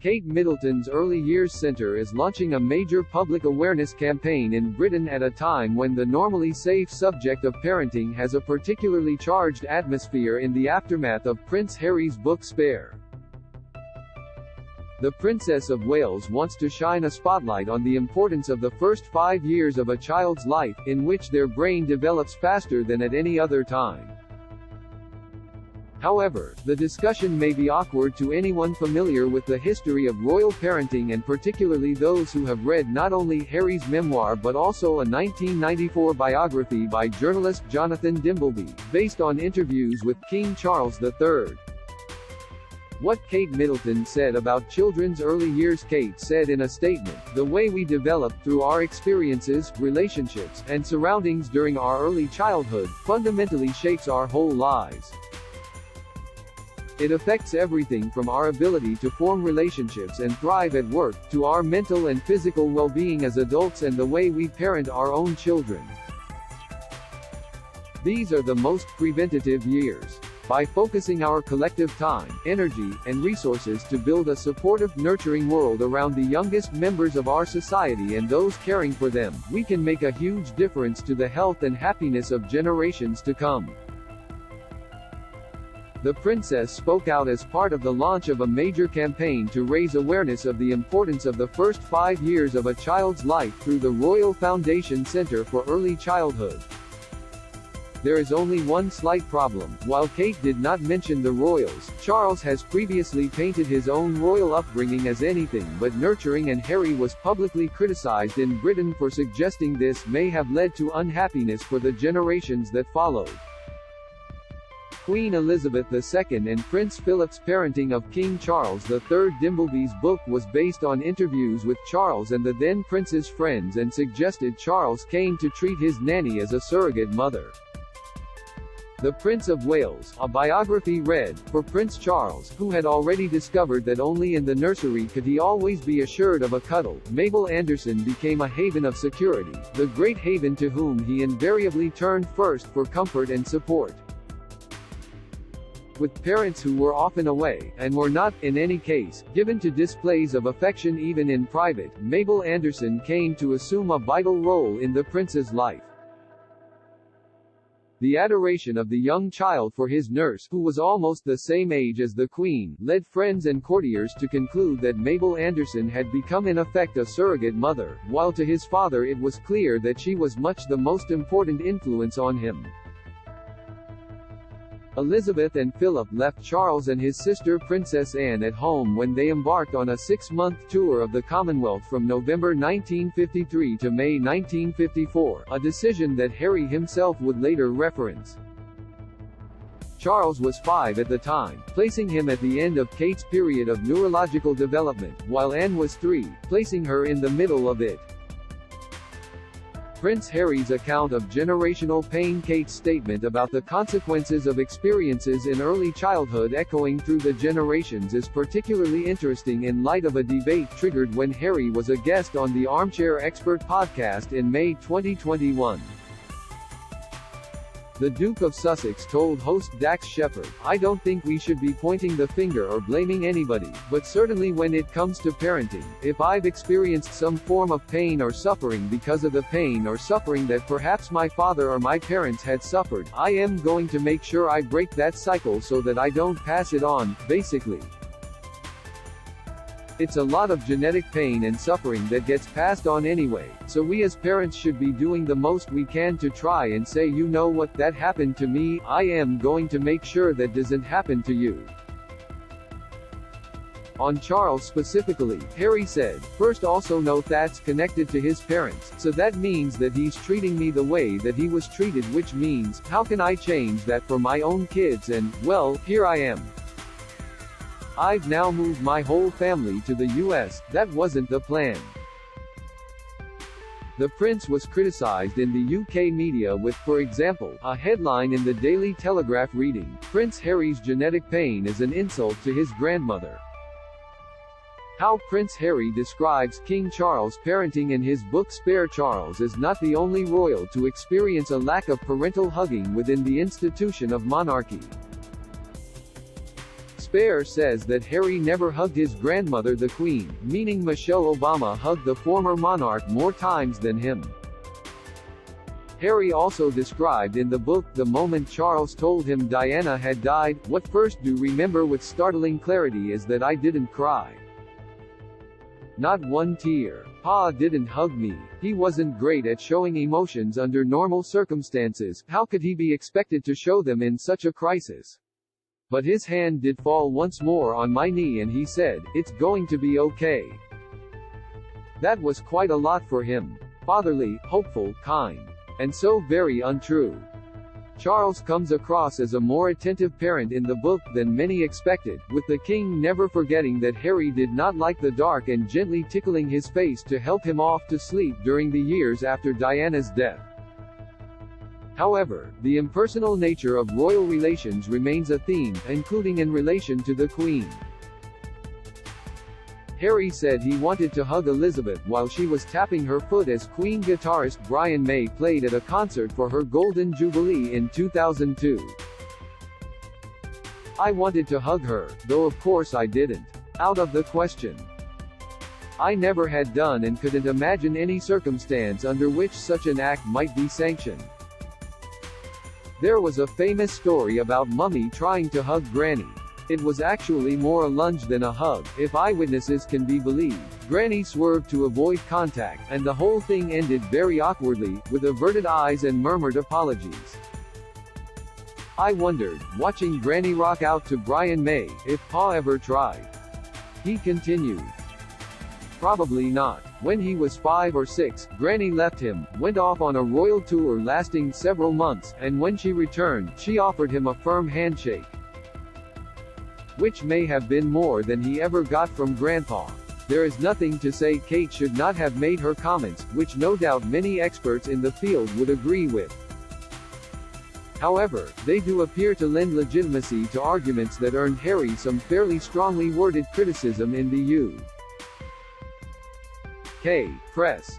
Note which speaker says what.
Speaker 1: Kate Middleton's Early Years Centre is launching a major public awareness campaign in Britain at a time when the normally safe subject of parenting has a particularly charged atmosphere in the aftermath of Prince Harry's book Spare. The Princess of Wales wants to shine a spotlight on the importance of the first 5 years of a child's life, in which their brain develops faster than at any other time. However, the discussion may be awkward to anyone familiar with the history of royal parenting, and particularly those who have read not only Harry's memoir but also a 1994 biography by journalist Jonathan Dimbleby, based on interviews with King Charles III. What Kate Middleton said about children's early years. Kate said in a statement, "The way we develop through our experiences, relationships, and surroundings during our early childhood fundamentally shapes our whole lives. It affects everything from our ability to form relationships and thrive at work, to our mental and physical well-being as adults and the way we parent our own children. These are the most preventative years. By focusing our collective time, energy, and resources to build a supportive, nurturing world around the youngest members of our society and those caring for them, we can make a huge difference to the health and happiness of generations to come." The princess spoke out as part of the launch of a major campaign to raise awareness of the importance of the first 5 years of a child's life through the Royal Foundation Centre for Early Childhood. There is only one slight problem. While Kate did not mention the royals, Charles has previously painted his own royal upbringing as anything but nurturing, and Harry was publicly criticized in Britain for suggesting this may have led to unhappiness for the generations that followed. Queen Elizabeth II and Prince Philip's parenting of King Charles III. Dimbleby's book was based on interviews with Charles and the then prince's friends, and suggested Charles came to treat his nanny as a surrogate mother. The Prince of Wales, a biography read, for Prince Charles, who had already discovered that only in the nursery could he always be assured of a cuddle. Mabel Anderson became a haven of security, the great haven to whom he invariably turned first for comfort and support. With parents who were often away, and were not, in any case, given to displays of affection even in private, Mabel Anderson came to assume a vital role in the prince's life. The adoration of the young child for his nurse, who was almost the same age as the Queen, led friends and courtiers to conclude that Mabel Anderson had become in effect a surrogate mother, while to his father it was clear that she was much the most important influence on him. Elizabeth and Philip left Charles and his sister Princess Anne at home when they embarked on a 6-month tour of the Commonwealth from November 1953 to May 1954, a decision that Harry himself would later reference. Charles was 5 at the time, placing him at the end of Kate's period of neurological development, while Anne was 3, placing her in the middle of it. Prince Harry's account of generational pain. Kate's statement about the consequences of experiences in early childhood echoing through the generations is particularly interesting in light of a debate triggered when Harry was a guest on the Armchair Expert podcast in May 2021. The Duke of Sussex told host Dax Shepard, "I don't think we should be pointing the finger or blaming anybody, but certainly when it comes to parenting, if I've experienced some form of pain or suffering because of the pain or suffering that perhaps my father or my parents had suffered, I am going to make sure I break that cycle so that I don't pass it on, basically. It's a lot of genetic pain and suffering that gets passed on anyway, so we as parents should be doing the most we can to try and say, you know what, that happened to me, I am going to make sure that doesn't happen to you." On Charles specifically, Harry said, "First, also know that's connected to his parents, so that means that he's treating me the way that he was treated, which means, how can I change that for my own kids? And, well, here I am. I've now moved my whole family to the US, that wasn't the plan." The prince was criticized in the UK media with, for example, a headline in the Daily Telegraph reading, "Prince Harry's genetic pain is an insult to his grandmother." How Prince Harry describes King Charles' parenting in his book Spare. Charles is not the only royal to experience a lack of parental hugging within the institution of monarchy. Spare says that Harry never hugged his grandmother the Queen, meaning Michelle Obama hugged the former monarch more times than him. Harry also described in the book the moment Charles told him Diana had died. What first do remember with startling clarity is that I didn't cry. Not one tear. Pa didn't hug me. He wasn't great at showing emotions under normal circumstances. How could he be expected to show them in such a crisis? But his hand did fall once more on my knee and he said, "It's going to be okay." That was quite a lot for him. Fatherly, hopeful, kind. And so very untrue. Charles comes across as a more attentive parent in the book than many expected, with the king never forgetting that Harry did not like the dark and gently tickling his face to help him off to sleep during the years after Diana's death. However, the impersonal nature of royal relations remains a theme, including in relation to the Queen. Harry said he wanted to hug Elizabeth while she was tapping her foot as Queen guitarist Brian May played at a concert for her Golden Jubilee in 2002. "I wanted to hug her, though of course I didn't. Out of the question. I never had done and couldn't imagine any circumstance under which such an act might be sanctioned." There was a famous story about Mummy trying to hug Granny. It was actually more a lunge than a hug, if eyewitnesses can be believed. Granny swerved to avoid contact, and the whole thing ended very awkwardly, with averted eyes and murmured apologies. I wondered, watching Granny rock out to Brian May, if Pa ever tried. He continued. Probably not. When he was 5 or 6, Granny left him, went off on a royal tour lasting several months, and when she returned, she offered him a firm handshake. Which may have been more than he ever got from Grandpa. There is nothing to say Kate should not have made her comments, which no doubt many experts in the field would agree with. However, they do appear to lend legitimacy to arguments that earned Harry some fairly strongly worded criticism in the U.K. press.